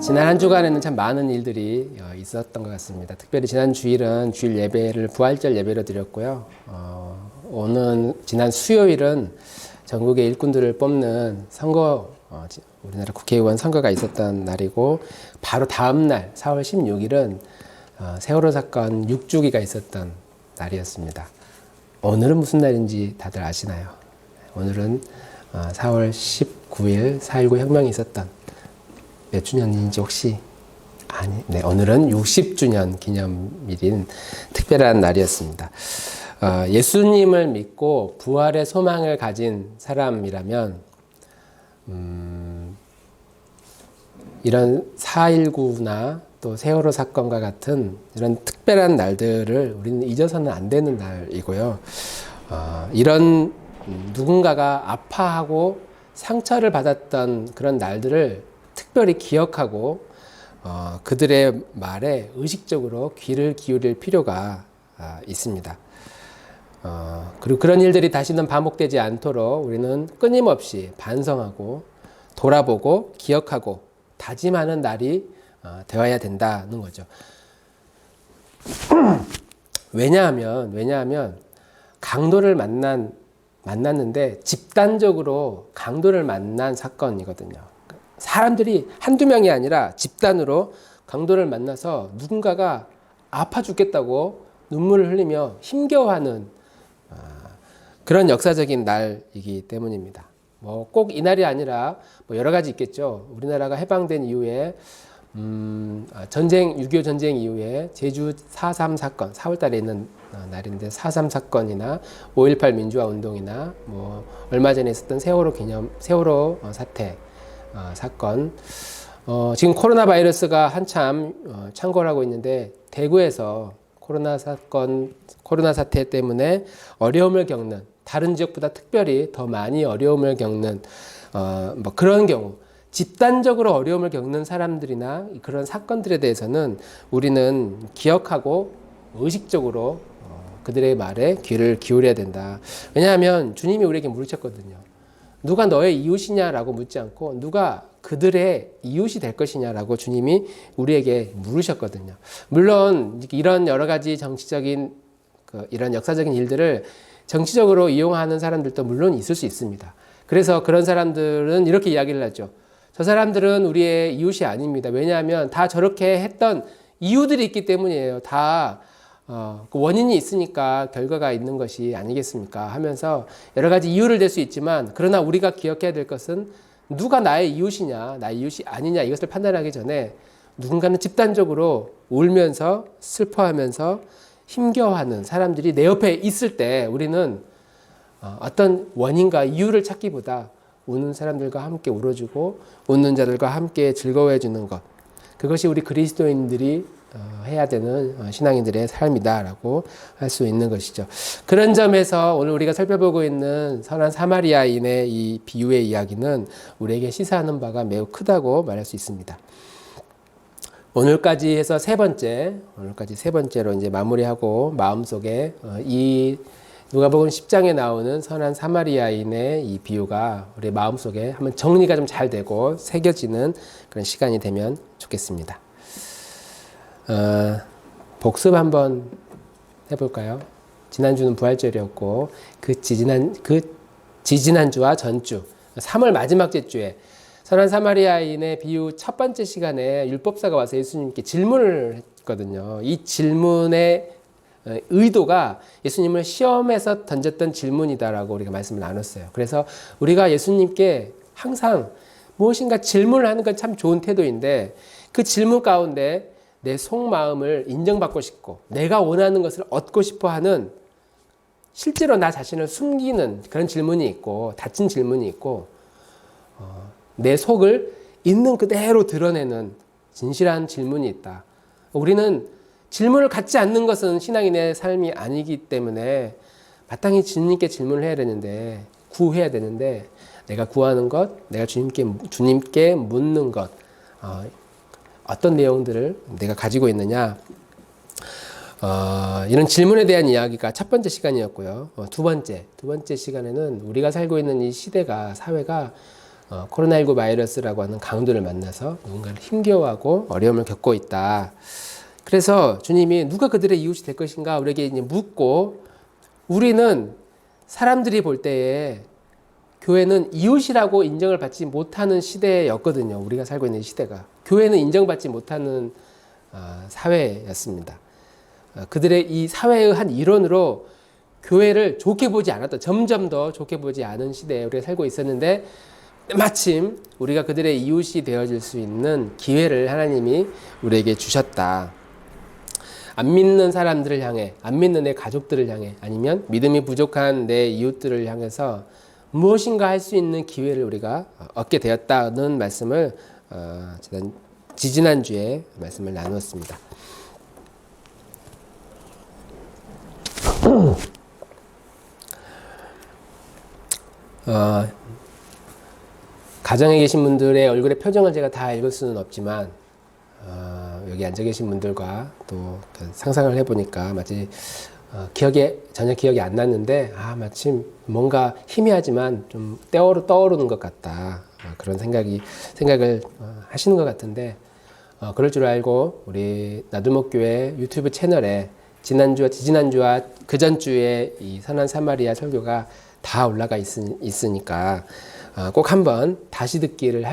지난 한 주간에는 참 많은 일들이 있었던 것 같습니다. 특별히 지난 주일은 주일 예배를 부활절 예배로 드렸고요. 오늘 지난 수요일은 전국의 일꾼들을 뽑는 선거, 우리나라 국회의원 선거가 있었던 날이고, 바로 다음 날 4월 16일은 세월호 사건 6주기가 있었던 날이었습니다. 오늘은 무슨 날인지 다들 아시나요? 오늘은 4월 19일 4.19 혁명이 있었던 몇 주년인지 혹시 네, 오늘은 60주년 기념일인 특별한 날이었습니다. 예수님을 믿고 부활의 소망을 가진 사람이라면 이런 4.19나 또 세월호 사건과 같은 이런 특별한 날들을 우리는 잊어서는 안 되는 날이고요. 이런 누군가가 아파하고 상처를 받았던 그런 날들을 특별히 기억하고 그들의 말에 의식적으로 귀를 기울일 필요가 있습니다. 그리고 그런 일들이 다시는 반복되지 않도록 우리는 끊임없이 반성하고 돌아보고 기억하고 다짐하는 날이 되어야 된다는 거죠. 왜냐하면 강도를 만났는데 집단적으로 강도를 만난 사건이거든요. 사람들이 한두 명이 아니라 집단으로 강도를 만나서 누군가가 아파 죽겠다고 눈물을 흘리며 힘겨워하는 그런 역사적인 날이기 때문입니다. 뭐 꼭 이날이 아니라 뭐 여러 가지 있겠죠. 우리나라가 해방된 이후에 6.25 전쟁 이후에 제주 4.3 사건, 4월 달에 있는 날인데 4.3 사건이나 5.18 민주화 운동이나 뭐 얼마 전에 있었던 세월호 사태 사건, 지금 코로나 바이러스가 한참 창궐하고 있는데 대구에서 코로나 사태 때문에 어려움을 겪는, 다른 지역보다 특별히 더 많이 어려움을 겪는 뭐 그런 경우, 집단적으로 어려움을 겪는 사람들이나 그런 사건들에 대해서는 우리는 기억하고 의식적으로 그들의 말에 귀를 기울여야 된다. 왜냐하면 주님이 우리에게 물으셨거든요. 누가 너의 이웃이냐라고 묻지 않고 누가 그들의 이웃이 될 것이냐라고 주님이 우리에게 물으셨거든요. 물론 이런 여러 가지 정치적인 이런 역사적인 일들을 정치적으로 이용하는 사람들도 물론 있을 수 있습니다. 그래서 그런 사람들은 이렇게 이야기를 하죠. 저 사람들은 우리의 이웃이 아닙니다. 왜냐하면 다 저렇게 했던 이유들이 있기 때문이에요. 다 그 원인이 있으니까 결과가 있는 것이 아니겠습니까? 하면서 여러 가지 이유를 댈 수 있지만, 그러나 우리가 기억해야 될 것은 누가 나의 이웃이냐, 나의 이웃이 아니냐, 이것을 판단하기 전에 누군가는 집단적으로 울면서 슬퍼하면서 힘겨워하는 사람들이 내 옆에 있을 때 우리는 어떤 원인과 이유를 찾기보다 우는 사람들과 함께 울어주고 웃는 자들과 함께 즐거워해주는 것, 그것이 우리 그리스도인들이 해야 되는 신앙인들의 삶이다라고 할 수 있는 것이죠. 그런 점에서 오늘 우리가 살펴보고 있는 선한 사마리아인의 이 비유의 이야기는 우리에게 시사하는 바가 매우 크다고 말할 수 있습니다. 오늘까지 해서 세 번째로 이제 마무리하고, 마음속에 이 누가복음 10장에 나오는 선한 사마리아인의 이 비유가 우리 마음속에 한번 정리가 좀 잘 되고 새겨지는 그런 시간이 되면 좋겠습니다. 복습 한번 해볼까요? 지난주는 부활절이었고 그 지지난주와 전주 3월 마지막 주에 선한 사마리아인의 비유 첫 번째 시간에 율법사가 와서 예수님께 질문을 했거든요. 이 질문의 의도가 예수님을 시험해서 던졌던 질문이다라고 우리가 말씀을 나눴어요. 그래서 우리가 예수님께 항상 무엇인가 질문을 하는 건 참 좋은 태도인데, 그 질문 가운데 내 속마음을 인정받고 싶고 내가 원하는 것을 얻고 싶어 하는, 실제로 나 자신을 숨기는 그런 질문이 있고, 닫힌 질문이 있고, 내 속을 있는 그대로 드러내는 진실한 질문이 있다. 우리는 질문을 갖지 않는 것은 신앙인의 삶이 아니기 때문에 마땅히 주님께 질문을 해야 되는데, 구해야 되는데, 내가 구하는 것, 내가 주님께 묻는 것, 어떤 내용들을 내가 가지고 있느냐, 이런 질문에 대한 이야기가 첫 번째 시간이었고요. 두 번째 시간에는 우리가 살고 있는 이 시대가, 사회가 코로나19 바이러스라고 하는 강도를 만나서 누군가를 힘겨워하고 어려움을 겪고 있다. 그래서 주님이 누가 그들의 이웃이 될 것인가 우리에게 이제 묻고, 우리는 사람들이 볼 때에 교회는 이웃이라고 인정을 받지 못하는 시대였거든요. 우리가 살고 있는 시대가. 교회는 인정받지 못하는 사회였습니다. 그들의 이 사회의 한 일원으로 교회를 좋게 보지 않았던, 점점 더 좋게 보지 않은 시대에 우리가 살고 있었는데, 마침 우리가 그들의 이웃이 되어질 수 있는 기회를 하나님이 우리에게 주셨다. 안 믿는 사람들을 향해, 안 믿는 내 가족들을 향해, 아니면 믿음이 부족한 내 이웃들을 향해서 무엇인가 할 수 있는 기회를 우리가 얻게 되었다는 말씀을 지지난주에 말씀을 나누었습니다. 가정에 계신 분들의 얼굴의 표정을 제가 다 읽을 수는 없지만, 여기 앉아 계신 분들과 또 상상을 해보니까 마치 전혀 기억이 안 났는데, 마침 뭔가 희미하지만 좀 떠오르는 것 같다. 그런 생각을 하시는 것 같은데, 그럴 줄 알고 우리 나들목교회 유튜브 채널에 지난주와 그 전주에 이 선한 사마리아 설교가 다 올라가 있으니까 꼭 한번 다시 듣기를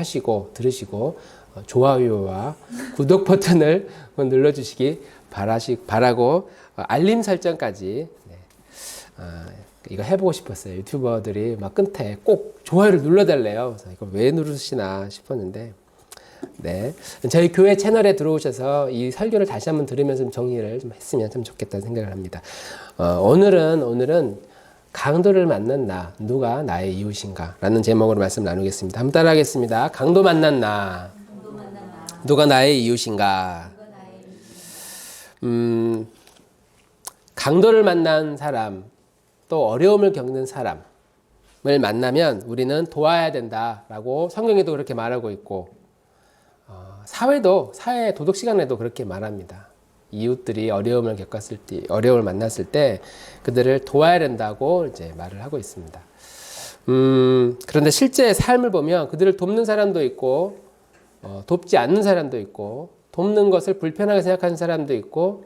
들으시고 좋아요와 구독 버튼을 눌러주시기 바라고, 알림 설정까지, 이거 해보고 싶었어요. 유튜버들이 막 끝에 꼭 좋아요를 눌러달래요. 그래서 이거 왜 누르시나 싶었는데, 저희 교회 채널에 들어오셔서 이 설교를 다시 한번 들으면서 좀 정리를 좀 했으면 참 좋겠다는 생각을 합니다. 오늘은 강도를 만난 나, 누가 나의 이웃인가? 라는 제목으로 말씀 나누겠습니다. 한번 따라하겠습니다. 강도 만난 나, 누가 나의 이웃인가? 강도를 만난 사람, 또 어려움을 겪는 사람을 만나면 우리는 도와야 된다라고 성경에도 그렇게 말하고 있고, 사회 도덕 시간에도 그렇게 말합니다. 이웃들이 어려움을 만났을 때 그들을 도와야 된다고 이제 말을 하고 있습니다. 그런데 실제 삶을 보면 그들을 돕는 사람도 있고, 돕지 않는 사람도 있고, 돕는 것을 불편하게 생각하는 사람도 있고,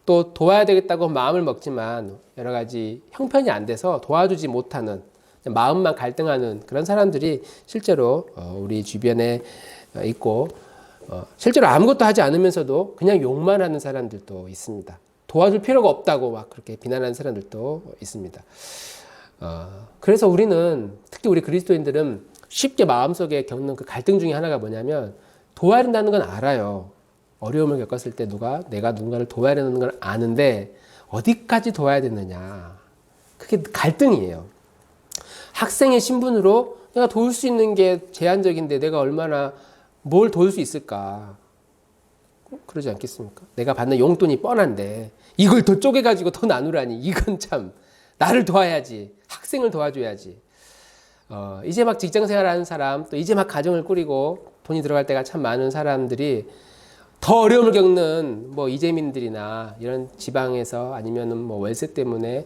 또 도와야 되겠다고 마음을 먹지만 여러 가지 형편이 안 돼서 도와주지 못하는, 마음만 갈등하는 그런 사람들이 실제로 우리 주변에 있고, 실제로 아무것도 하지 않으면서도 그냥 욕만 하는 사람들도 있습니다. 도와줄 필요가 없다고 막 그렇게 비난하는 사람들도 있습니다. 그래서 특히 우리 그리스도인들은 쉽게 마음속에 겪는 그 갈등 중에 하나가 뭐냐면, 도와야 된다는 건 알아요. 어려움을 겪었을 때 내가 누군가를 도와야 되는 걸 아는데 어디까지 도와야 되느냐. 그게 갈등이에요. 학생의 신분으로 내가 도울 수 있는 게 제한적인데 내가 얼마나 뭘 도울 수 있을까? 그러지 않겠습니까? 내가 받는 용돈이 뻔한데 이걸 더 쪼개가지고 더 나누라니, 이건 참 나를 도와야지, 학생을 도와줘야지. 이제 막 직장생활하는 사람, 또 이제 막 가정을 꾸리고 돈이 들어갈 때가 참 많은 사람들이 더 어려움을 겪는 이재민들이나 이런 지방에서, 아니면은 월세 때문에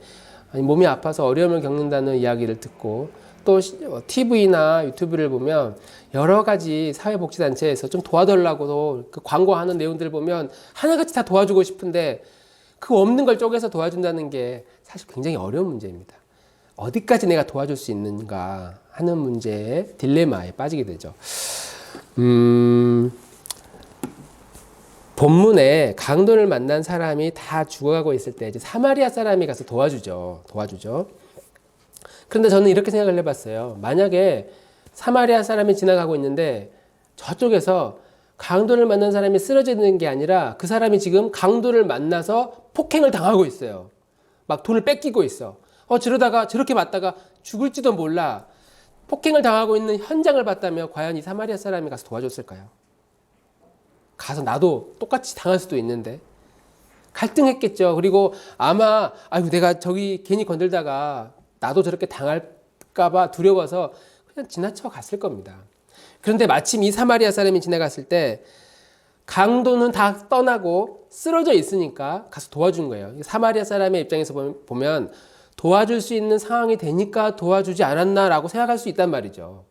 몸이 아파서 어려움을 겪는다는 이야기를 듣고, 또 TV나 유튜브를 보면 여러 가지 사회복지단체에서 좀 도와달라고 그 광고하는 내용들을 보면 하나같이 다 도와주고 싶은데 그 없는 걸 쪼개서 도와준다는 게 사실 굉장히 어려운 문제입니다. 어디까지 내가 도와줄 수 있는가 하는 문제의 딜레마에 빠지게 되죠. 본문에 강도를 만난 사람이 다 죽어가고 있을 때 이제 사마리아 사람이 가서 도와주죠. 그런데 저는 이렇게 생각을 해봤어요. 만약에 사마리아 사람이 지나가고 있는데 저쪽에서 강도를 만난 사람이 쓰러지는 게 아니라 그 사람이 지금 강도를 만나서 폭행을 당하고 있어요. 막 돈을 뺏기고 있어. 저렇게 맞다가 죽을지도 몰라. 폭행을 당하고 있는 현장을 봤다면 과연 이 사마리아 사람이 가서 도와줬을까요? 가서 나도 똑같이 당할 수도 있는데 갈등했겠죠. 그리고 아마 내가 저기 괜히 건들다가 나도 저렇게 당할까봐 두려워서 그냥 지나쳐 갔을 겁니다. 그런데 마침 이 사마리아 사람이 지나갔을 때 강도는 다 떠나고 쓰러져 있으니까 가서 도와준 거예요. 사마리아 사람의 입장에서 보면 도와줄 수 있는 상황이 되니까 도와주지 않았나라고 생각할 수 있단 말이죠.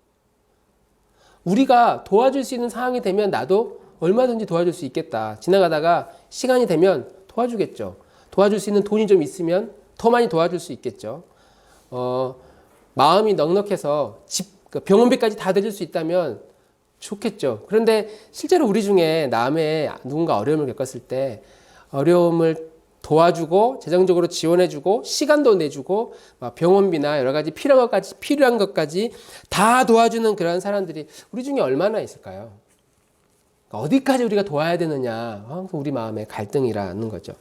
우리가 도와줄 수 있는 상황이 되면 나도 얼마든지 도와줄 수 있겠다. 지나가다가 시간이 되면 도와주겠죠. 도와줄 수 있는 돈이 좀 있으면 더 많이 도와줄 수 있겠죠. 마음이 넉넉해서 병원비까지 다 드릴 수 있다면 좋겠죠. 그런데 실제로 우리 중에 남의 누군가 어려움을 겪었을 때 어려움을 도와주고 재정적으로 지원해주고 시간도 내주고 병원비나 여러 가지 필요한 것까지 다 도와주는 그런 사람들이 우리 중에 얼마나 있을까요? 어디까지 우리가 도와야 되느냐, 우리 마음의 갈등이라는 거죠.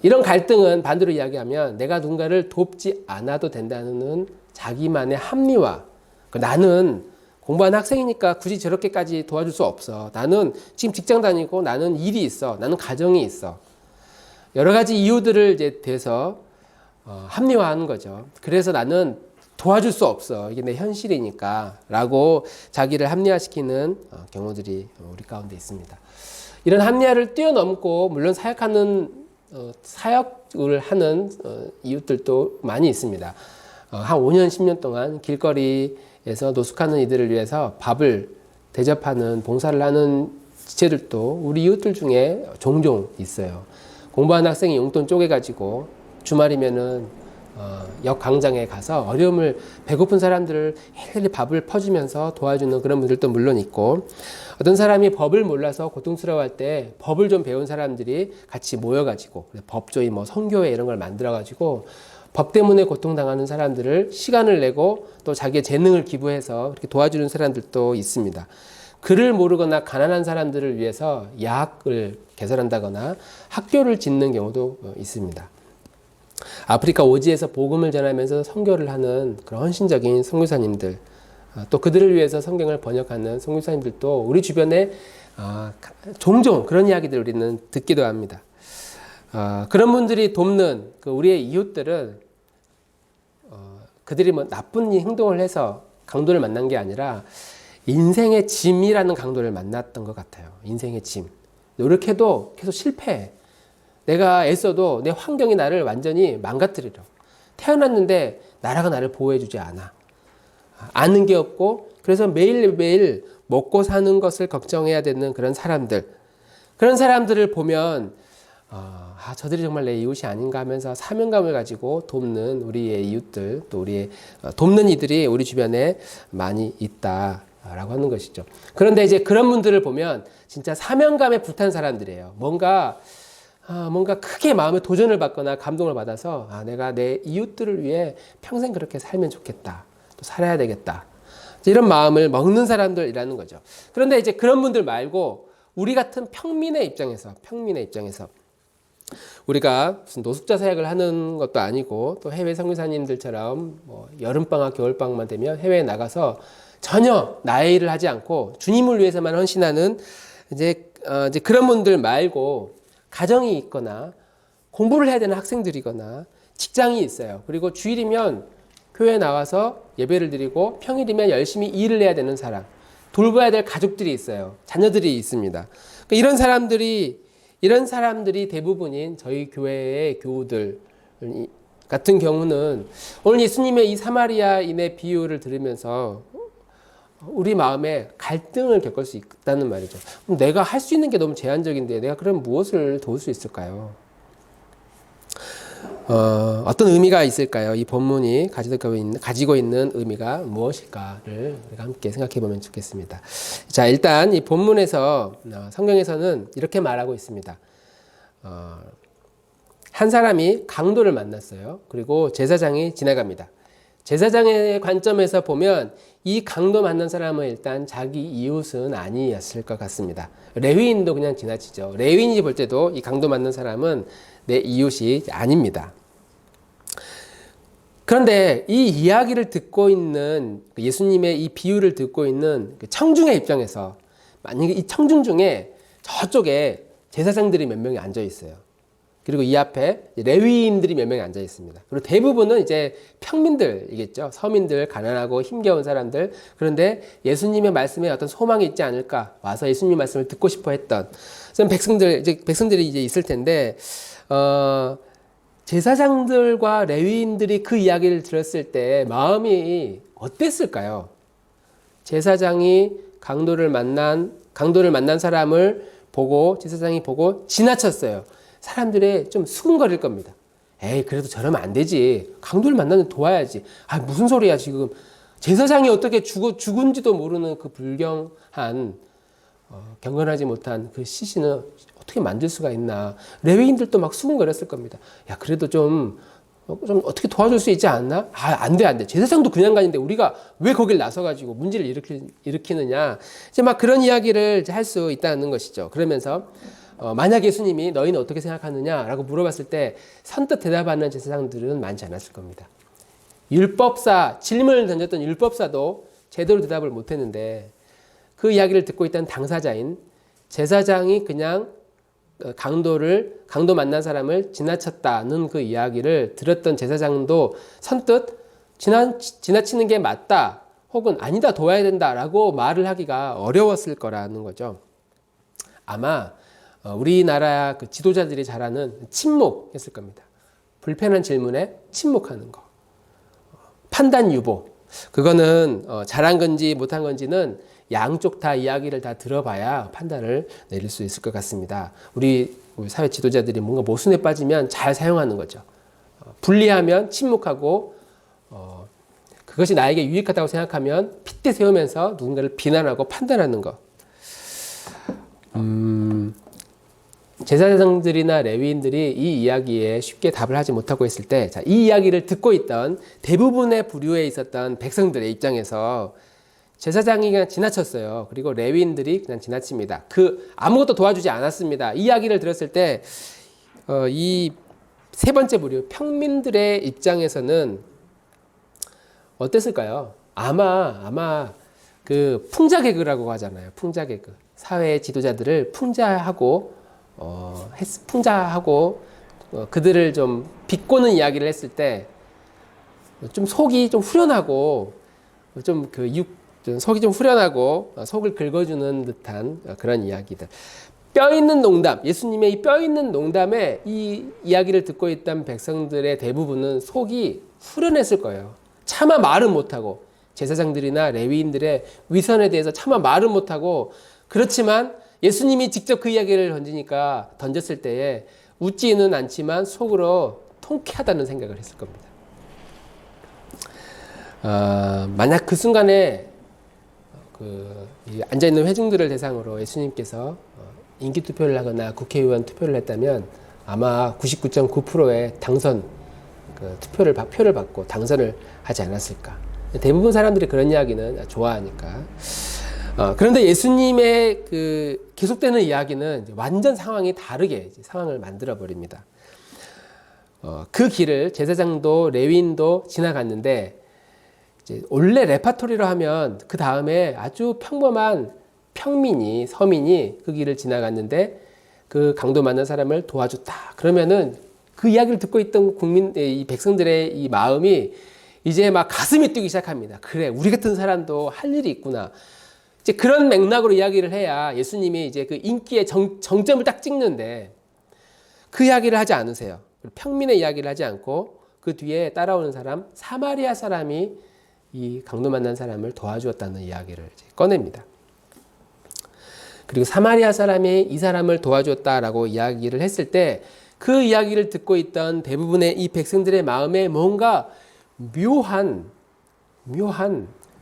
이런 갈등은 반대로 이야기하면 내가 누군가를 돕지 않아도 된다는 자기만의 합리화. 나는 공부하는 학생이니까 굳이 저렇게까지 도와줄 수 없어. 나는 지금 직장 다니고 나는 일이 있어. 나는 가정이 있어. 여러 가지 이유들을 이제 대서 합리화하는 거죠. 그래서 나는 도와줄 수 없어. 이게 내 현실이니까. 라고 자기를 합리화시키는 경우들이 우리 가운데 있습니다. 이런 합리화를 뛰어넘고 물론 사역을 하는 이웃들도 많이 있습니다. 한 5년, 10년 동안 길거리에서 노숙하는 이들을 위해서 밥을 대접하는 봉사를 하는 지체들도 우리 이웃들 중에 종종 있어요. 공부하는 학생이 용돈 쪼개가지고 주말이면은 역 광장에 가서 배고픈 사람들을 일일이 밥을 퍼주면서 도와주는 그런 분들도 물론 있고, 어떤 사람이 법을 몰라서 고통스러워할 때 법을 좀 배운 사람들이 같이 모여가지고 법조인 선교회 이런 걸 만들어가지고 법 때문에 고통당하는 사람들을 시간을 내고 또 자기의 재능을 기부해서 이렇게 도와주는 사람들도 있습니다. 글을 모르거나 가난한 사람들을 위해서 야학을 개설한다거나 학교를 짓는 경우도 있습니다. 아프리카 오지에서 복음을 전하면서 선교를 하는 그런 헌신적인 선교사님들, 또 그들을 위해서 성경을 번역하는 선교사님들도 우리 주변에 종종 그런 이야기들을 우리는 듣기도 합니다. 그런 분들이 돕는 우리의 이웃들은 그들이 나쁜 행동을 해서 강도를 만난 게 아니라 인생의 짐이라는 강도를 만났던 것 같아요. 인생의 짐. 노력해도 계속 실패해. 내가 애써도 내 환경이 나를 완전히 망가뜨리려. 태어났는데 나라가 나를 보호해주지 않아. 아는 게 없고 그래서 매일매일 먹고 사는 것을 걱정해야 되는 그런 사람들. 그런 사람들을 보면 저들이 정말 내 이웃이 아닌가 하면서 사명감을 가지고 돕는 우리의 이웃들, 또 우리의 돕는 이들이 우리 주변에 많이 있다라고 하는 것이죠. 그런데 이제 그런 분들을 보면 진짜 사명감에 불탄 사람들이에요. 뭔가 크게 마음에 도전을 받거나 감동을 받아서 내가 내 이웃들을 위해 평생 그렇게 살면 좋겠다. 또 살아야 되겠다. 이런 마음을 먹는 사람들이라는 거죠. 그런데 이제 그런 분들 말고 우리 같은 평민의 입장에서 우리가 무슨 노숙자 사역을 하는 것도 아니고 또 해외 선교사님들처럼 여름방학, 겨울방학만 되면 해외에 나가서 전혀 나의 일을 하지 않고 주님을 위해서만 헌신하는 이제 그런 분들 말고 가정이 있거나 공부를 해야 되는 학생들이거나 직장이 있어요. 그리고 주일이면 교회에 나와서 예배를 드리고 평일이면 열심히 일을 해야 되는 사람, 돌봐야 될 가족들이 있어요. 자녀들이 있습니다. 그러니까 이런 사람들이 대부분인 저희 교회의 교우들 같은 경우는 오늘 예수님의 이 사마리아인의 비유를 들으면서 우리 마음에 갈등을 겪을 수 있다는 말이죠. 그럼 내가 할 수 있는 게 너무 제한적인데 내가 그럼 무엇을 도울 수 있을까요? 어떤 의미가 있을까요? 이 본문이 가지고 있는 의미가 무엇일까를 우리가 함께 생각해 보면 좋겠습니다. 자, 일단 이 본문에서 성경에서는 이렇게 말하고 있습니다. 한 사람이 강도를 만났어요. 그리고 제사장이 지나갑니다. 제사장의 관점에서 보면 이 강도 만난 사람은 일단 자기 이웃은 아니었을 것 같습니다. 레위인도 그냥 지나치죠. 레위인이 볼 때도 이 강도 만난 사람은 내 이웃이 아닙니다. 그런데 이 이야기를 듣고 있는 예수님의 이 비유를 듣고 있는 청중의 입장에서 만약에 이 청중 중에 저쪽에 제사장들이 몇 명이 앉아 있어요. 그리고 이 앞에 레위인들이 몇 명이 앉아 있습니다. 그리고 대부분은 이제 평민들이겠죠. 서민들, 가난하고 힘겨운 사람들. 그런데 예수님의 말씀에 어떤 소망이 있지 않을까? 와서 예수님 말씀을 듣고 싶어 했던 백성들이 이제 있을 텐데, 제사장들과 레위인들이 그 이야기를 들었을 때 마음이 어땠을까요? 제사장이 강도를 만난 사람을 보고 제사장이 보고 지나쳤어요. 사람들이 좀 수군거릴 겁니다. 에이, 그래도 저러면 안 되지. 강도를 만나면 도와야지. 아, 무슨 소리야 지금. 제사장이 어떻게 죽은지도 모르는 그 불경한 경건하지 못한 그 시신을 어떻게 만들 수가 있나. 레위인들도 막 수군거렸을 겁니다. 야, 그래도 좀 어떻게 도와줄 수 있지 않나? 아, 안 돼. 제사장도 그냥 가는데 우리가 왜 거길 나서가지고 문제를 일으키느냐. 이제 막 그런 이야기를 할 수 있다는 것이죠. 그러면서 만약 예수님이 너희는 어떻게 생각하느냐라고 물어봤을 때 선뜻 대답하는 제사장들은 많지 않았을 겁니다. 질문을 던졌던 율법사도 제대로 대답을 못했는데 그 이야기를 듣고 있던 당사자인 제사장이 그냥 강도 만난 사람을 지나쳤다는 그 이야기를 들었던 제사장도 선뜻 지나치는 게 맞다 혹은 아니다 도와야 된다라고 말을 하기가 어려웠을 거라는 거죠. 아마 우리나라 그 지도자들이 잘하는 침묵했을 겁니다. 불편한 질문에 침묵하는 거. 판단 유보. 그거는 잘한 건지 못한 건지는 양쪽 다 이야기를 다 들어봐야 판단을 내릴 수 있을 것 같습니다. 우리 사회 지도자들이 뭔가 모순에 빠지면 잘 사용하는 거죠. 불리하면 침묵하고 그것이 나에게 유익하다고 생각하면 핏대 세우면서 누군가를 비난하고 판단하는 것. 제사장들이나 레위인들이 이 이야기에 쉽게 답을 하지 못하고 있을 때, 이 이야기를 듣고 있던 대부분의 부류에 있었던 백성들의 입장에서 제사장이 그냥 지나쳤어요. 그리고 레위인들이 그냥 지나칩니다. 아무것도 도와주지 않았습니다. 이 이야기를 들었을 때, 이 세 번째 부류, 평민들의 입장에서는 어땠을까요? 아마 그 풍자개그라고 하잖아요. 풍자개그. 사회 지도자들을 풍자하고 그들을 좀 비꼬는 이야기를 했을 때 좀 속이 좀 후련하고 속이 좀 후련하고 속을 긁어주는 듯한 그런 이야기들. 뼈 있는 농담, 예수님의 이 뼈 있는 농담에 이 이야기를 듣고 있던 백성들의 대부분은 속이 후련했을 거예요. 차마 말은 못하고 제사장들이나 레위인들의 위선에 대해서 차마 말은 못하고 그렇지만 예수님이 직접 그 이야기를 던졌을 때에 웃지는 않지만 속으로 통쾌하다는 생각을 했을 겁니다. 만약 그 순간에 앉아있는 회중들을 대상으로 예수님께서 인기투표를 하거나 국회의원 투표를 했다면 아마 99.9%의 당선 표를 받고 당선을 하지 않았을까. 대부분 사람들이 그런 이야기는 좋아하니까. 그런데 예수님의 계속되는 이야기는 완전 상황이 다르게 상황을 만들어 버립니다. 그 길을 제사장도 레위인도 지나갔는데 원래 레파토리로 하면 그 다음에 아주 평범한 서민이 그 길을 지나갔는데 그 강도 많은 사람을 도와줬다. 그러면은 그 이야기를 듣고 있던 이 백성들의 이 마음이 이제 막 가슴이 뛰기 시작합니다. 그래, 우리 같은 사람도 할 일이 있구나. 이제 그런 맥락으로 이야기를 해야 예수님이 이제 그 인기의 정점을 딱 찍는데 그 이야기를 하지 않으세요. 평민의 이야기를 하지 않고 그 뒤에 따라오는 사람, 사마리아 사람이 이 강도 만난 사람을 도와주었다는 이야기를 이제 꺼냅니다. 그리고 사마리아 사람이 이 사람을 도와주었다라고 이야기를 했을 때 그 이야기를 듣고 있던 대부분의 이 백성들의 마음에 뭔가 묘한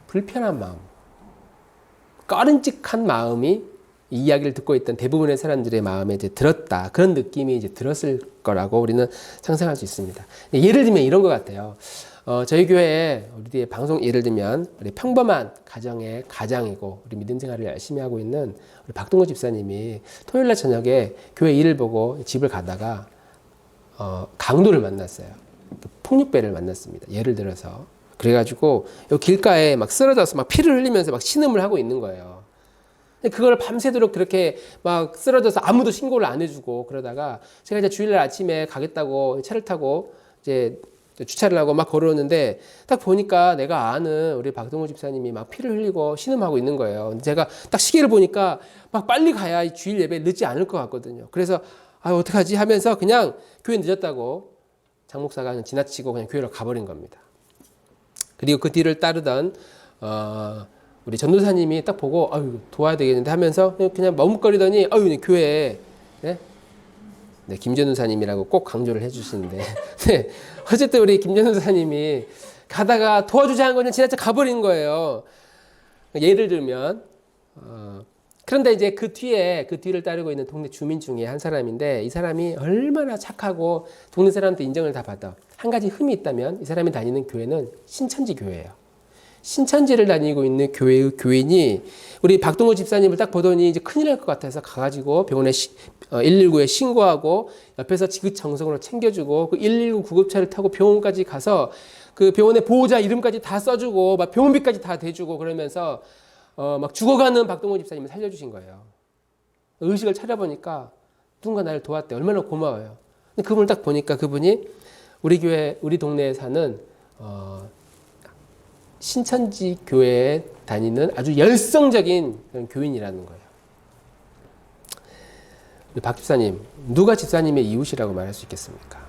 불편한 마음, 꺼림칙한 마음이 이 이야기를 듣고 있던 대부분의 사람들의 마음에 이제 들었다. 그런 느낌이 이제 들었을 거라고 우리는 상상할 수 있습니다. 예를 들면 이런 것 같아요. 저희 교회에 우리 방송 예를 들면 우리 평범한 가정의 가장이고 우리 믿음 생활을 열심히 하고 있는 우리 박동구 집사님이 토요일 날 저녁에 교회 일을 보고 집을 가다가 강도를 만났어요. 폭력배를 만났습니다. 예를 들어서 그래가지고 여기 길가에 막 쓰러져서 막 피를 흘리면서 막 신음을 하고 있는 거예요. 그걸 밤새도록 그렇게 막 쓰러져서 아무도 신고를 안 해주고 그러다가 제가 이제 주일날 아침에 가겠다고 차를 타고 이제 주차를 하고 막 걸어오는데 딱 보니까 내가 아는 우리 박동호 집사님이 막 피를 흘리고 신음하고 있는 거예요. 제가 딱 시계를 보니까 막 빨리 가야 주일 예배 늦지 않을 것 같거든요. 그래서 어떡하지 하면서 그냥 교회 늦었다고 장 목사가 그냥 지나치고 그냥 교회로 가버린 겁니다. 그리고 그 뒤를 따르던 우리 전도사님이 딱 보고 아유 도와야 되겠는데 하면서 그냥 머뭇거리더니 아유 교회에 네? 네, 김전도사님이라고 꼭 강조를 해주시는데 네, 어쨌든 우리 김전도사님이 가다가 도와주지 않은 거는 지나쳐 가버린 거예요. 예를 들면 그런데 이제 그 뒤를 따르고 있는 동네 주민 중에 한 사람인데 이 사람이 얼마나 착하고 동네 사람한테 인정을 다 받아. 한 가지 흠이 있다면 이 사람이 다니는 교회는 신천지 교회예요. 신천지를 다니고 있는 교회의 교인이 우리 박동호 집사님을 딱 보더니 이제 큰일 날 것 같아서 가가지고 병원에 119에 신고하고 옆에서 지긋정성으로 챙겨주고 그 119 구급차를 타고 병원까지 가서 그 병원의 보호자 이름까지 다 써주고 막 병원비까지 다 대주고 그러면서 막 죽어가는 박동호 집사님을 살려주신 거예요. 의식을 차려보니까 누군가 나를 도왔대. 얼마나 고마워요. 근데 그분을 딱 보니까 그분이 우리 교회, 우리 동네에 사는 신천지 교회에 다니는 아주 열성적인 그런 교인이라는 거예요. 우리 박 집사님, 누가 집사님의 이웃이라고 말할 수 있겠습니까?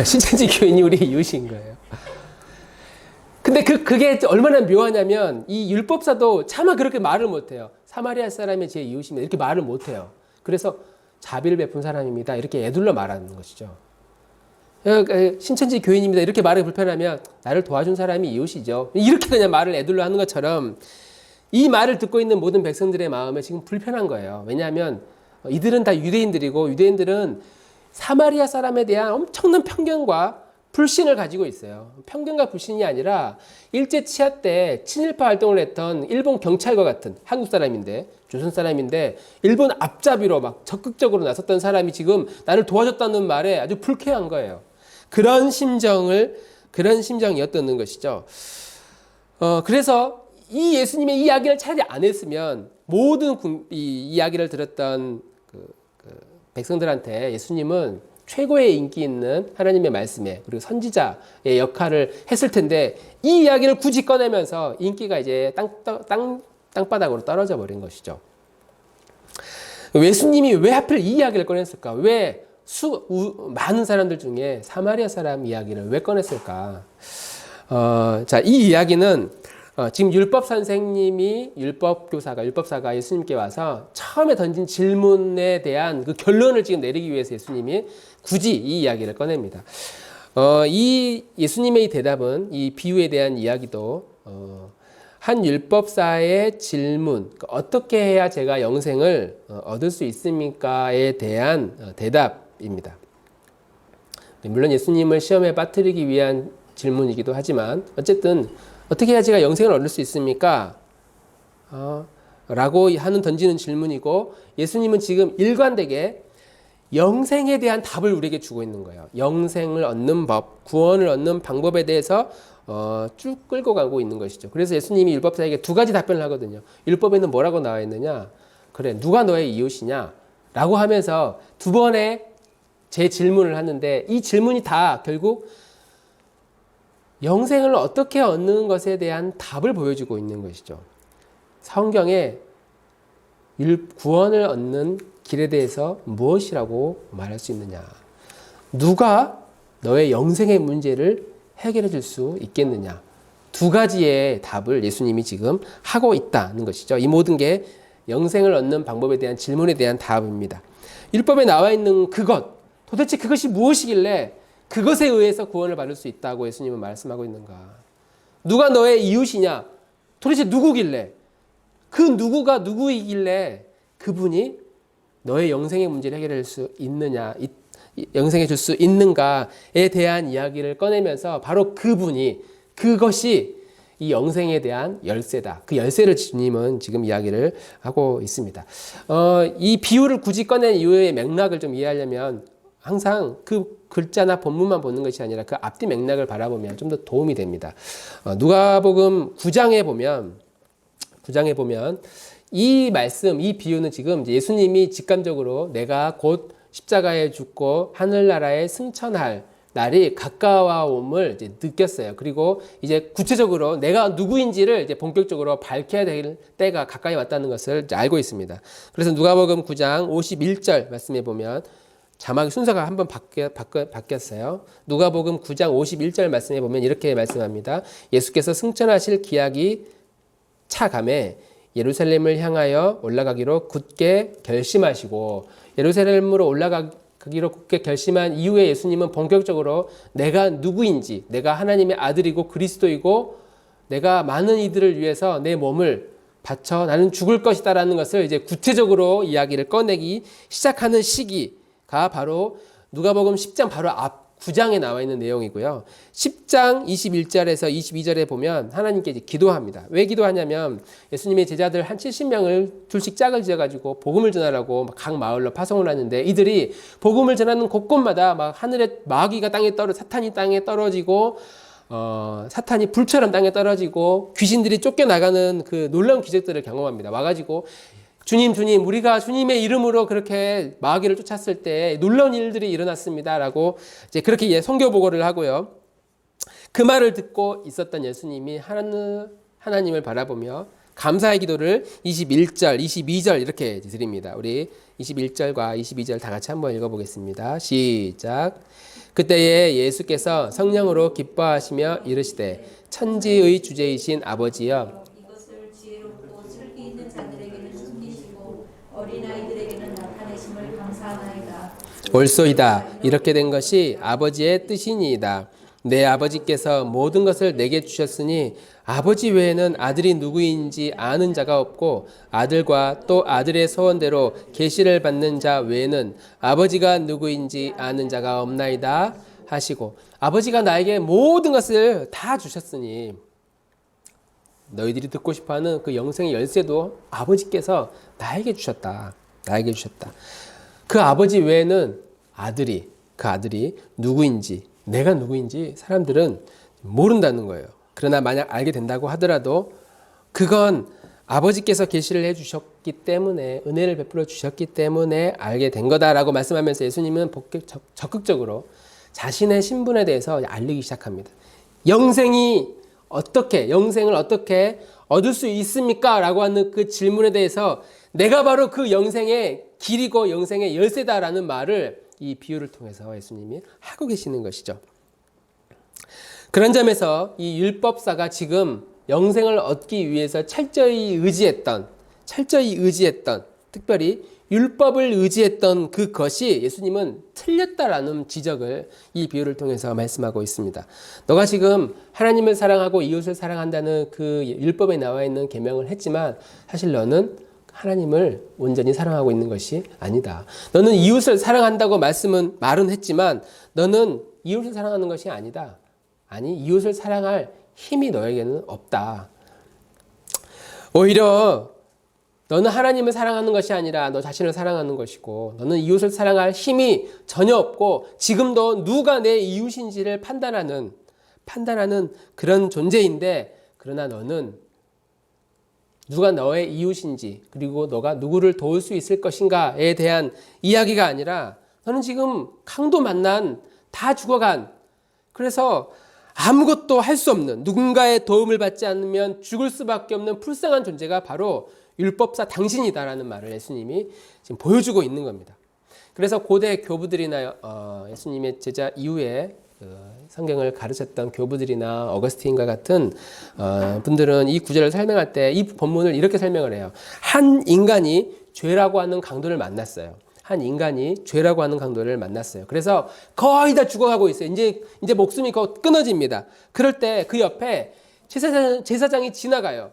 신천지 교인이 우리 이웃인 거예요. 근데 그게 얼마나 묘하냐면 이 율법사도 차마 그렇게 말을 못해요. 사마리아 사람이 제 이웃입니다. 이렇게 말을 못해요. 그래서 자비를 베푼 사람입니다. 이렇게 애둘러 말하는 것이죠. 신천지 교인입니다. 이렇게 말이 불편하면 나를 도와준 사람이 이웃이죠. 이렇게 그냥 말을 애둘러 하는 것처럼 이 말을 듣고 있는 모든 백성들의 마음에 지금 불편한 거예요. 왜냐하면 이들은 다 유대인들이고 유대인들은 사마리아 사람에 대한 엄청난 편견과 불신을 가지고 있어요. 편견과 불신이 아니라 일제 치하 때 친일파 활동을 했던 일본 경찰과 같은 한국 사람인데 조선 사람인데 일본 앞잡이로 막 적극적으로 나섰던 사람이 지금 나를 도와줬다는 말에 아주 불쾌한 거예요. 그런 심정이었던 것이죠. 그래서 이 예수님의 이야기를 차라리 안 했으면 모든 이 이야기를 들었던 백성들한테 예수님은 최고의 인기 있는 하나님의 말씀에 그리고 선지자의 역할을 했을 텐데 이 이야기를 굳이 꺼내면서 인기가 이제 땅바닥으로 떨어져 버린 것이죠. 예수님이 왜 하필 이 이야기를 꺼냈을까? 왜 많은 사람들 중에 사마리아 사람 이야기를 왜 꺼냈을까? 자, 이 이야기는 지금 율법 선생님이 율법사가 예수님께 와서 처음에 던진 질문에 대한 그 결론을 지금 내리기 위해서 예수님이 굳이 이 이야기를 꺼냅니다. 이 예수님의 이 대답은 이 비유에 대한 이야기도 한 율법사의 질문, 어떻게 해야 제가 영생을 얻을 수 있습니까에 대한 대답입니다. 물론 예수님을 시험에 빠뜨리기 위한 질문이기도 하지만 어쨌든 어떻게 해야 제가 영생을 얻을 수 있습니까? 라고 던지는 질문이고 예수님은 지금 일관되게 영생에 대한 답을 우리에게 주고 있는 거예요. 영생을 얻는 법, 구원을 얻는 방법에 대해서 쭉 끌고 가고 있는 것이죠. 그래서 예수님이 율법사에게 두 가지 답변을 하거든요. 율법에는 뭐라고 나와 있느냐? 그래, 누가 너의 이웃이냐? 라고 하면서 두 번의 제 질문을 하는데 이 질문이 다 결국 영생을 어떻게 얻는 것에 대한 답을 보여주고 있는 것이죠. 성경에 구원을 얻는 길에 대해서 무엇이라고 말할 수 있느냐? 누가 너의 영생의 문제를 해결해 줄 수 있겠느냐? 두 가지의 답을 예수님이 지금 하고 있다는 것이죠. 이 모든 게 영생을 얻는 방법에 대한 질문에 대한 답입니다. 율법에 나와 있는 도대체 그것이 무엇이길래 그것에 의해서 구원을 받을 수 있다고 예수님은 말씀하고 있는가? 누가 너의 이웃이냐? 도대체 누구길래? 그 누구가 누구이길래 그분이 너의 영생의 문제를 해결할 수 있느냐? 영생해 줄 수 있는가에 대한 이야기를 꺼내면서 바로 그것이 이 영생에 대한 열쇠다. 그 열쇠를 주님은 지금 이야기를 하고 있습니다. 이 비유를 굳이 꺼낸 이유의 맥락을 좀 이해하려면 항상 그 글자나 본문만 보는 것이 아니라 그 앞뒤 맥락을 바라보면 좀 더 도움이 됩니다. 누가복음 9장에 보면 이 말씀, 이 비유는 지금 예수님이 직감적으로 내가 곧 십자가에 죽고 하늘나라에 승천할 날이 가까워옴을 이제 느꼈어요. 그리고 이제 구체적으로 내가 누구인지를 이제 본격적으로 밝혀야 될 때가 가까이 왔다는 것을 이제 알고 있습니다. 그래서 누가복음 9장 51절 말씀해 보면 자막 순서가 한번 바뀌었어요. 누가복음 9장 51절 말씀에 보면 이렇게 말씀합니다. 예수께서 승천하실 기약이 차감에 예루살렘을 향하여 올라가기로 굳게 결심하시고, 예루살렘으로 올라가기로 굳게 결심한 이후에 예수님은 본격적으로 내가 누구인지, 내가 하나님의 아들이고 그리스도이고 내가 많은 이들을 위해서 내 몸을 바쳐 나는 죽을 것이다라는 것을 이제 구체적으로 이야기를 꺼내기 시작하는 시기가 바로 누가복음 10장 바로 앞 9장에 나와 있는 내용이고요. 10장 21절에서 22절에 보면 하나님께 이제 기도합니다. 왜 기도하냐면 예수님의 제자들 한 70명을 둘씩 짝을 지어가지고 복음을 전하라고 각 마을로 파송을 하는데, 이들이 복음을 전하는 곳곳마다 막 하늘에 마귀가 사탄이 땅에 떨어지고 사탄이 불처럼 땅에 떨어지고 귀신들이 쫓겨나가는 그 놀라운 기적들을 경험합니다. 와가지고 주님, 우리가 주님의 이름으로 그렇게 마귀를 쫓았을 때 놀라운 일들이 일어났습니다라고 이제 그렇게 선교 보고를 하고요. 그 말을 듣고 있었던 예수님이 하나님을 바라보며 감사의 기도를 21절, 22절 이렇게 드립니다. 우리 21절과 22절 다 같이 한번 읽어보겠습니다. 시작. 그때에 예수께서 성령으로 기뻐하시며 이르시되 천지의 주제이신 아버지여, 이것을 지혜롭고 슬기 있는 자들에게는 숨기시고 어린아이들에게는 나타내심을 감사하나이다. 옳소이다. 이렇게 된 것이 아버지의 뜻이니이다. 내 아버지께서 모든 것을 내게 주셨으니 아버지 외에는 아들이 누구인지 아는 자가 없고 아들과 또 아들의 소원대로 계시를 받는 자 외에는 아버지가 누구인지 아는 자가 없나이다 하시고, 아버지가 나에게 모든 것을 다 주셨으니 너희들이 듣고 싶어하는 그 영생의 열쇠도 아버지께서 나에게 주셨다. 나에게 주셨다. 그 아버지 외에는 그 아들이 누구인지, 내가 누구인지 사람들은 모른다는 거예요. 그러나 만약 알게 된다고 하더라도 그건 아버지께서 계시를 해주셨기 때문에, 은혜를 베풀어 주셨기 때문에 알게 된 거다라고 말씀하면서 예수님은 적극적으로 자신의 신분에 대해서 알리기 시작합니다. 영생을 어떻게 얻을 수 있습니까? 라고 하는 그 질문에 대해서 내가 바로 그 영생의 길이고 영생의 열쇠다라는 말을 이 비유를 통해서 예수님이 하고 계시는 것이죠. 그런 점에서 이 율법사가 지금 영생을 얻기 위해서 철저히 의지했던, 특별히 율법을 의지했던 그것이 예수님은 틀렸다라는 지적을 이 비유를 통해서 말씀하고 있습니다. 너가 지금 하나님을 사랑하고 이웃을 사랑한다는 그 율법에 나와 있는 계명을 했지만 사실 너는 하나님을 온전히 사랑하고 있는 것이 아니다. 너는 이웃을 사랑한다고 말은 했지만 너는 이웃을 사랑하는 것이 아니다. 아니, 이웃을 사랑할 힘이 너에게는 없다. 오히려 너는 하나님을 사랑하는 것이 아니라 너 자신을 사랑하는 것이고, 너는 이웃을 사랑할 힘이 전혀 없고 지금도 누가 내 이웃인지를 판단하는 그런 존재인데, 그러나 너는 누가 너의 이웃인지, 그리고 너가 누구를 도울 수 있을 것인가에 대한 이야기가 아니라 너는 지금 강도 만난, 다 죽어간, 그래서 아무것도 할 수 없는, 누군가의 도움을 받지 않으면 죽을 수밖에 없는 불쌍한 존재가 바로 율법사 당신이다라는 말을 예수님이 지금 보여주고 있는 겁니다. 그래서 고대 교부들이나 예수님의 제자 이후에 성경을 가르쳤던 교부들이나 어거스틴과 같은 분들은 이 구절을 설명할 때 이 본문을 이렇게 설명을 해요. 한 인간이 죄라고 하는 강도를 만났어요. 그래서 거의 다 죽어가고 있어요. 이제 목숨이 끊어집니다. 그럴 때 그 옆에 제사장이 지나가요.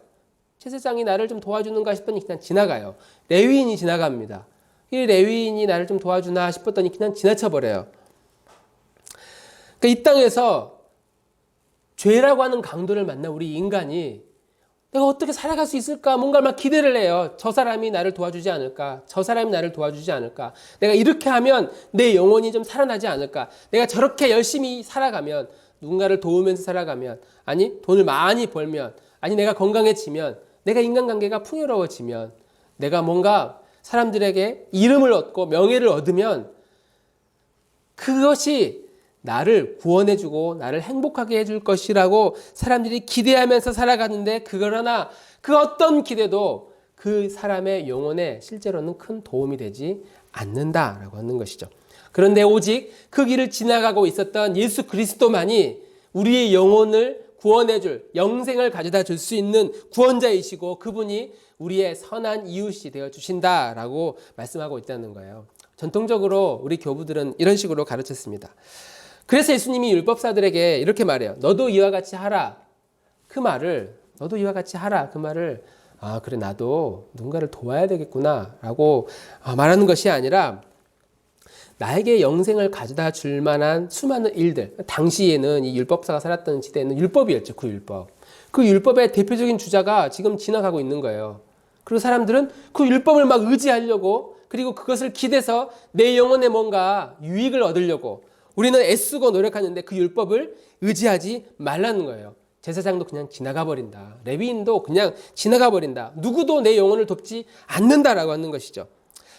제사장이 나를 좀 도와주는가 싶더니 그냥 지나가요. 레위인이 지나갑니다. 이 레위인이 나를 좀 도와주나 싶었더니 그냥 지나쳐버려요. 그러니까 이 땅에서 죄라고 하는 강도를 만난 우리 인간이 내가 어떻게 살아갈 수 있을까? 뭔가 막 기대를 해요. 저 사람이 나를 도와주지 않을까? 내가 이렇게 하면 내 영혼이 좀 살아나지 않을까? 내가 저렇게 열심히 살아가면, 누군가를 도우면서 살아가면, 아니 돈을 많이 벌면, 아니 내가 건강해지면, 내가 인간관계가 풍요로워지면, 내가 뭔가 사람들에게 이름을 얻고 명예를 얻으면 그것이 나를 구원해주고 나를 행복하게 해줄 것이라고 사람들이 기대하면서 살아가는데, 그러나 그 어떤 기대도 그 사람의 영혼에 실제로는 큰 도움이 되지 않는다라고 하는 것이죠. 그런데 오직 그 길을 지나가고 있었던 예수 그리스도만이 우리의 영혼을 구원해줄, 영생을 가져다 줄 수 있는 구원자이시고 그분이 우리의 선한 이웃이 되어 주신다라고 말씀하고 있다는 거예요. 전통적으로 우리 교부들은 이런 식으로 가르쳤습니다. 그래서 예수님이 율법사들에게 이렇게 말해요. 너도 이와 같이 하라. 그 말을 그래 나도 누군가를 도와야 되겠구나 라고 말하는 것이 아니라 나에게 영생을 가져다 줄 만한 수많은 일들. 당시에는 이 율법사가 살았던 시대에는 율법이었죠. 그 율법. 그 율법의 대표적인 주자가 지금 지나가고 있는 거예요. 그리고 사람들은 그 율법을 막 의지하려고 그리고 그것을 기대서 내 영혼에 뭔가 유익을 얻으려고 우리는 애쓰고 노력하는데 그 율법을 의지하지 말라는 거예요. 제사장도 그냥 지나가 버린다. 레위인도 그냥 지나가 버린다. 누구도 내 영혼을 돕지 않는다라고 하는 것이죠.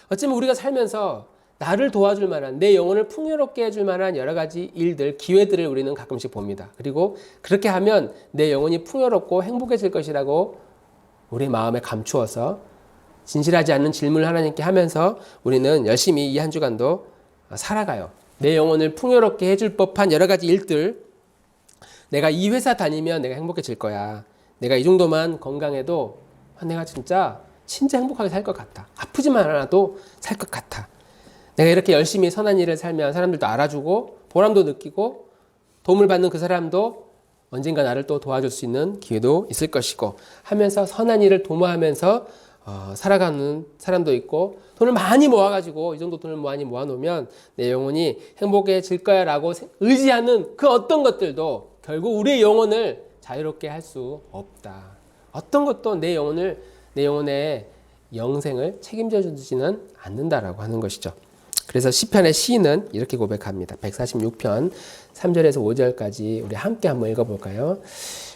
어쩌면 우리가 살면서 나를 도와줄 만한, 내 영혼을 풍요롭게 해줄 만한 여러 가지 일들, 기회들을 우리는 가끔씩 봅니다. 그리고 그렇게 하면 내 영혼이 풍요롭고 행복해질 것이라고 우리 마음에 감추어서 진실하지 않는 질문을 하나님께 하면서 우리는 열심히 이 한 주간도 살아가요. 내 영혼을 풍요롭게 해줄 법한 여러 가지 일들, 내가 이 회사 다니면 내가 행복해질 거야. 내가 이 정도만 건강해도 내가 진짜 행복하게 살 것 같다. 아프지만 않아도 살 것 같아. 내가 이렇게 열심히 선한 일을 살면 사람들도 알아주고 보람도 느끼고 도움을 받는 그 사람도 언젠가 나를 또 도와줄 수 있는 기회도 있을 것이고 하면서 선한 일을 도모하면서 살아가는 사람도 있고 돈을 많이 모아가지고 이 정도 돈을 많이 모아놓으면 내 영혼이 행복해질 거야 라고 의지하는 그 어떤 것들도 결국 우리의 영혼을 자유롭게 할 수 없다. 어떤 것도 내 영혼의 영생을 책임져 주지는 않는다라고 하는 것이죠. 그래서 시편의 시인은 이렇게 고백합니다. 146편 3절에서 5절까지 우리 함께 한번 읽어볼까요?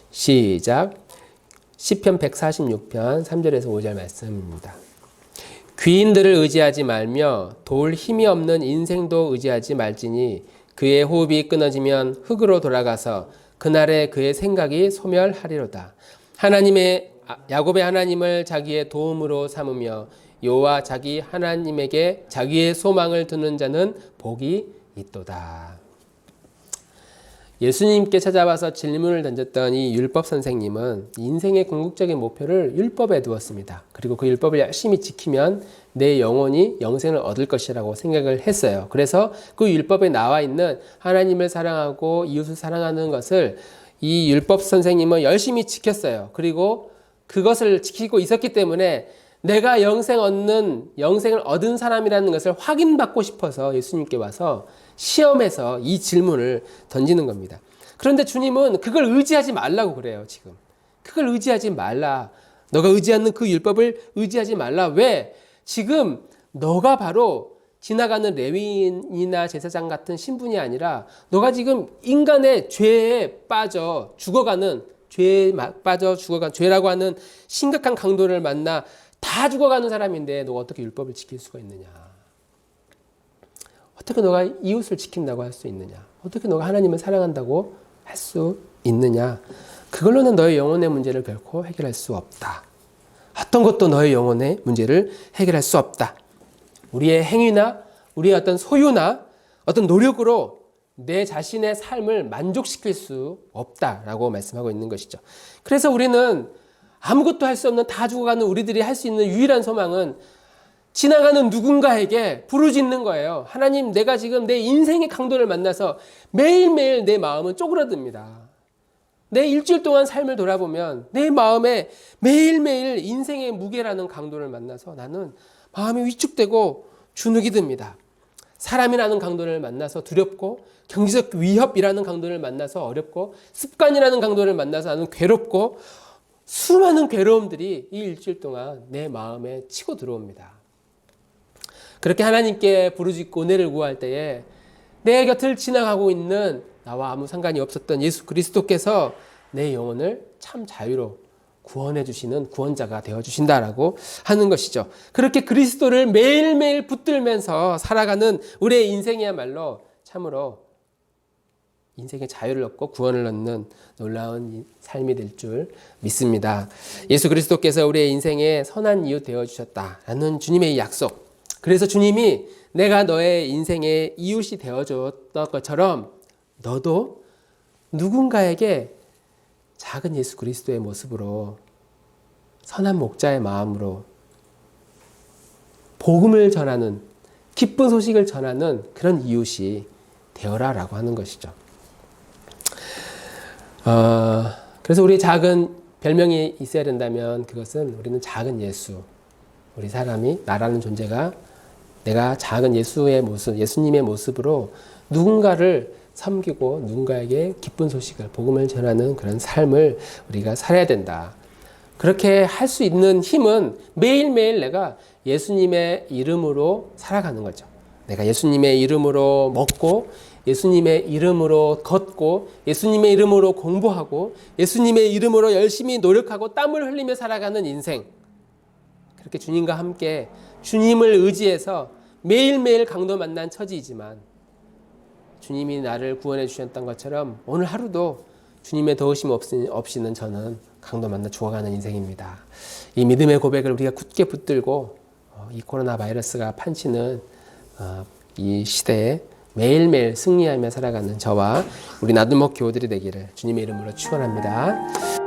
시작. 시편 146편 3절에서 5절 말씀입니다. 귀인들을 의지하지 말며 도울 힘이 없는 인생도 의지하지 말지니 그의 호흡이 끊어지면 흙으로 돌아가서 그날에 그의 생각이 소멸하리로다. 야곱의 하나님을 자기의 도움으로 삼으며 여호와 자기 하나님에게 자기의 소망을 두는 자는 복이 있도다. 예수님께 찾아와서 질문을 던졌던 이 율법 선생님은 인생의 궁극적인 목표를 율법에 두었습니다. 그리고 그 율법을 열심히 지키면 내 영혼이 영생을 얻을 것이라고 생각을 했어요. 그래서 그 율법에 나와 있는 하나님을 사랑하고 이웃을 사랑하는 것을 이 율법 선생님은 열심히 지켰어요. 그리고 그것을 지키고 있었기 때문에 내가 영생을 얻은 사람이라는 것을 확인받고 싶어서 예수님께 와서 시험해서 이 질문을 던지는 겁니다. 그런데 주님은 그걸 의지하지 말라고 그래요, 지금. 그걸 의지하지 말라. 너가 의지하는 그 율법을 의지하지 말라. 왜? 지금 너가 바로 지나가는 레위인이나 제사장 같은 신분이 아니라 너가 지금 인간의 죄에 빠져 죽어가는 죄라고 하는 심각한 강도를 만나 다 죽어가는 사람인데 너가 어떻게 율법을 지킬 수가 있느냐? 어떻게 너가 이웃을 지킨다고 할 수 있느냐? 어떻게 너가 하나님을 사랑한다고 할 수 있느냐? 그걸로는 너의 영혼의 문제를 결코 해결할 수 없다. 어떤 것도 너의 영혼의 문제를 해결할 수 없다. 우리의 행위나 우리의 어떤 소유나 어떤 노력으로 내 자신의 삶을 만족시킬 수 없다라고 말씀하고 있는 것이죠. 그래서 우리는 아무것도 할 수 없는 다 죽어가는 우리들이 할 수 있는 유일한 소망은 지나가는 누군가에게 부르짖는 거예요. 하나님, 내가 지금 내 인생의 강도를 만나서 매일매일 내 마음은 쪼그라듭니다. 내 일주일 동안 삶을 돌아보면 내 마음에 매일매일 인생의 무게라는 강도를 만나서 나는 마음이 위축되고 주눅이 듭니다. 사람이라는 강도를 만나서 두렵고 경제적 위협이라는 강도를 만나서 어렵고 습관이라는 강도를 만나서 나는 괴롭고 수많은 괴로움들이 이 일주일 동안 내 마음에 치고 들어옵니다. 그렇게 하나님께 부르짖고 은혜를 구할 때에 내 곁을 지나가고 있는 나와 아무 상관이 없었던 예수 그리스도께서 내 영혼을 참 자유로 구원해 주시는 구원자가 되어 주신다라고 하는 것이죠. 그렇게 그리스도를 매일매일 붙들면서 살아가는 우리의 인생이야말로 참으로 인생의 자유를 얻고 구원을 얻는 놀라운 삶이 될 줄 믿습니다. 예수 그리스도께서 우리의 인생에 선한 이웃 되어주셨다라는 주님의 약속. 그래서 주님이 내가 너의 인생의 이웃이 되어줬던 것처럼 너도 누군가에게 작은 예수 그리스도의 모습으로 선한 목자의 마음으로 복음을 전하는 기쁜 소식을 전하는 그런 이웃이 되어라라고 하는 것이죠. 그래서 우리 작은 별명이 있어야 된다면 그것은 우리는 작은 예수. 우리 사람이 나라는 존재가 내가 작은 예수의 모습, 예수님의 모습으로 누군가를 섬기고 누군가에게 기쁜 소식을, 복음을 전하는 그런 삶을 우리가 살아야 된다. 그렇게 할 수 있는 힘은 매일매일 내가 예수님의 이름으로 살아가는 거죠. 내가 예수님의 이름으로 먹고 예수님의 이름으로 걷고 예수님의 이름으로 공부하고 예수님의 이름으로 열심히 노력하고 땀을 흘리며 살아가는 인생. 그렇게 주님과 함께 주님을 의지해서 매일매일 강도 만난 처지이지만 주님이 나를 구원해 주셨던 것처럼 오늘 하루도 주님의 도우심 없이는 저는 강도 만나 죽어가는 인생입니다. 이 믿음의 고백을 우리가 굳게 붙들고 이 코로나 바이러스가 판치는 이 시대에 매일매일 승리하며 살아가는 저와 우리 나들목 교우들이 되기를 주님의 이름으로 축원합니다.